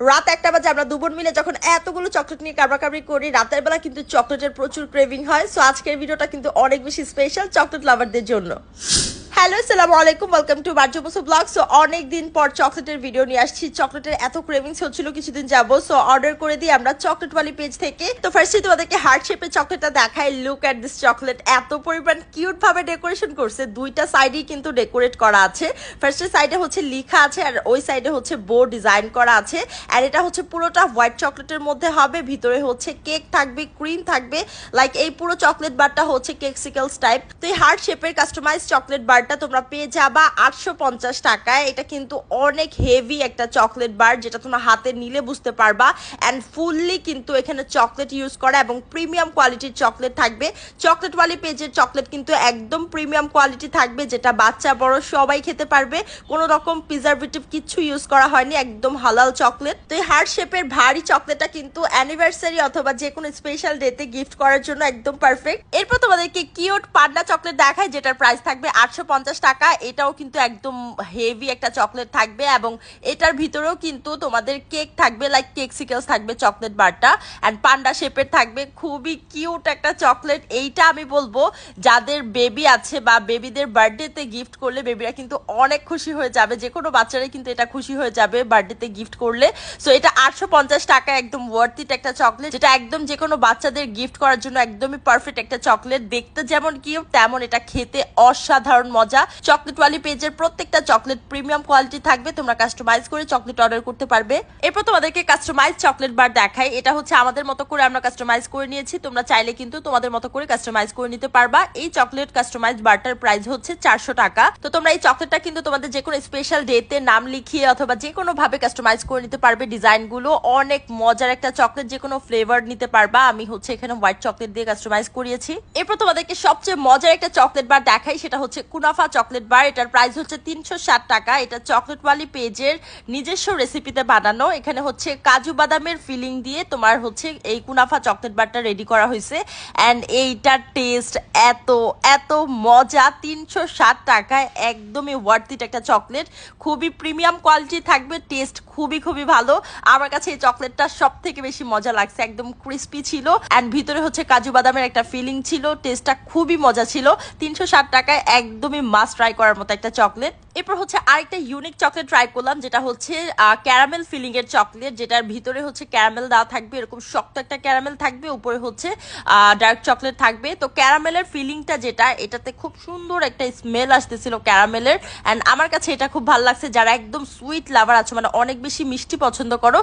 রাত 1টা বাজে আমরা দুবোন মিলে যখন এতগুলো চকলেট নিয়ে কাবড়াকাবড়ি করি, রাতের বেলা কিন্তু চকলেটের প্রচুর ক্রেভিং হয়। সো আজকের ভিডিওটা কিন্তু অনেক বেশি স্পেশাল চকলেট লাভারদের জন্য। হ্যালো, আসসালামু আলাইকুম, ওয়েলকাম টু বার্জবসো ব্লগ। সো অনেকদিন পর চকলেটের ভিডিও নিয়ে আসছি। চকলেটের এত ক্রেভিংস হচ্ছিল কিছুদিন যাবো, সো অর্ডার করে দিই আমরা চকলেটওয়ালি পেজ থেকে। তো ফার্স্টে তোমাদেরকে হার্ট শেপের চকলেটটা দেখাই। লুক অ্যাট দিস চকলেট, এত পরিমাণ কিউট ভাবে ডেকোরেশন করছে। দুইটা সাইডেই কিন্তু ডেকোরেট করা আছে। ফার্স্টের সাইডে হচ্ছে লেখা আছে আর ওই সাইডে হচ্ছে বো ডিজাইন করা আছে। আর এটা হচ্ছে পুরোটা হোয়াইট চকলেটের মধ্যে হবে, ভিতরে হচ্ছে কেক থাকবে, ক্রিম থাকবে। লাইক এই পুরো চকলেট বারটা হচ্ছে কেকসিকলস টাইপ। তো এই হার্ট শেপের কাস্টমাইজ চকলেট বারটা তোমরা পেয়ে যাবা 850 টাকায়। এটা কিন্তু অনেক হেভি একটা চকলেট বার, যেটা তোমরা হাতে নিলে বুঝতে পারবা। অ্যান্ড ফুললি কিন্তু এখানে চকলেট ইউজ করা এবং প্রিমিয়াম কোয়ালিটির চকলেট থাকবে। চকলেটওয়ালি পেজের চকলেট কিন্তু একদম প্রিমিয়াম কোয়ালিটি থাকবে, যেটা বাচ্চা বড় সবাই খেতে পারবে। কোনো রকম প্রিজারভেটিভ কিছু ইউজ করা হয়নি, একদম হালাল চকলেট। তো এই হার্ট শেপের ভারী চকলেটটা কিন্তু অ্যানিভার্সারি অথবা যে কোনো স্পেশাল ডেতে গিফট করার জন্য একদম পারফেক্ট। এরপর তোমাদেরকে কিউট পান্ডা চকলেট দেখায়, যেটার প্রাইস থাকবে 850 টাকা। এটাও কিন্তু একদম হেভি একটা চকলেট থাকবে এবং এটার ভিতরেও কিন্তু তোমাদের কেক থাকবে, লাইক কেকসিকলস থাকবে চকলেট বারটা। অ্যান্ড পান্ডা শেপের থাকবে, খুবই কিউট একটা চকলেট। এইটা আমি বলবো যাদের বেবি আছে বা বেবিদের বার্থডেতে গিফট করলে বেবিরা কিন্তু অনেক খুশি হয়ে যাবে। যে কোনো বাচ্চারাই কিন্তু এটা খুশি হয়ে যাবে বার্থডেতে গিফট করলে। সো এটা 850 টাকা, একদম ওয়ার্থ ইট একটা চকলেট, যেটা একদম যে কোনো বাচ্চাদের গিফট করার জন্য একদমই পারফেক্ট একটা চকলেট। দেখতে যেমন কিউট তেমন এটা খেতে অসাধারণ মজা। চকলেটওয়ালি পেজের প্রত্যেকটা চকলেট প্রিমিয়াম কোয়ালিটি থাকবে, তোমরা কাস্টমাইজ করে চকলেট অর্ডার করতে পারবে। এরপর তোমাদেরকে কাস্টমাইজ চকলেট বার দেখাই। এটা হচ্ছে আমাদের মতো করে আমরা কাস্টমাইজ করে নিয়েছি, তোমরা চাইলে কিন্তু তোমাদের মতো করে কাস্টমাইজ করে নিতে পারবা। এই চকলেট কাস্টমাইজ বারটার প্রাইস হচ্ছে 400 টাকা। তো তোমরা এই চকলেটটা কিন্তু তোমাদের যে কোনো স্পেশাল ডেতে নাম লিখিয়ে অথবা যে কোনো ভাবে কাস্টমাইজ করে নিতে পারবে। ডিজাইন গুলো অনেক মজার একটা চকলেট, যে কোনো ফ্লেভার নিতে পারবা। আমি হচ্ছে এখানে হোয়াইট চকলেট দিয়ে কাস্টমাইজ করিয়েছি। এরপর তোমাদেরকে সবচেয়ে মজার একটা চকলেট বার দেখাই, সেটা হচ্ছে কুনাফা চকলেট বার। এটার প্রাইস হচ্ছে 360 টাকা। এটা চকলেটওয়ালি পেজের নিজস্ব রেসিপিতে বানানো। এখানে হচ্ছে কাজু বাদামের ফিলিং দিয়ে তোমার হচ্ছে এই কুনাফা চকলেট বারটা রেডি করা হয়েছে। অ্যান্ড এইটার টেস্ট এত এত মজা, 360 টাকায় একদমই ওয়ার্থ ইট একটা চকলেট। খুবই প্রিমিয়াম কোয়ালিটি থাকবে, টেস্ট খুবই খুবই ভালো। আমার কাছে এই চকলেটটা সব থেকে বেশি মজা লাগছে, একদম ক্রিস্পি ছিল অ্যান্ড ভিতরে হচ্ছে কাজু বাদামের একটা ফিলিং ছিল। টেস্টটা খুবই মজা ছিল। 360 টাকায় একদমই মাস্ট ট্রাই করার মতো একটা চকলেট। এরপর হচ্ছে আরেকটা ইউনিক চকলেট ট্রাই করলাম, যেটা হচ্ছে ক্যারামেল ফিলিং এর চকলেট, যেটার ভিতরে হচ্ছে ক্যারামেল দেওয়া থাকবে, এরকম শক্ত একটা ক্যারামেল থাকবে, উপরে হচ্ছে ডার্ক চকলেট থাকবে। তো ক্যারামেলের ফিলিংটা যেটা, এটাতে খুব সুন্দর একটা স্মেল আসতেছিল ক্যারামেলের। অ্যান্ড আমার কাছে এটা খুব ভালো লাগছে। যারা একদম সুইট লাভার আছো, মানে অনেক বেশি মিষ্টি পছন্দ করো,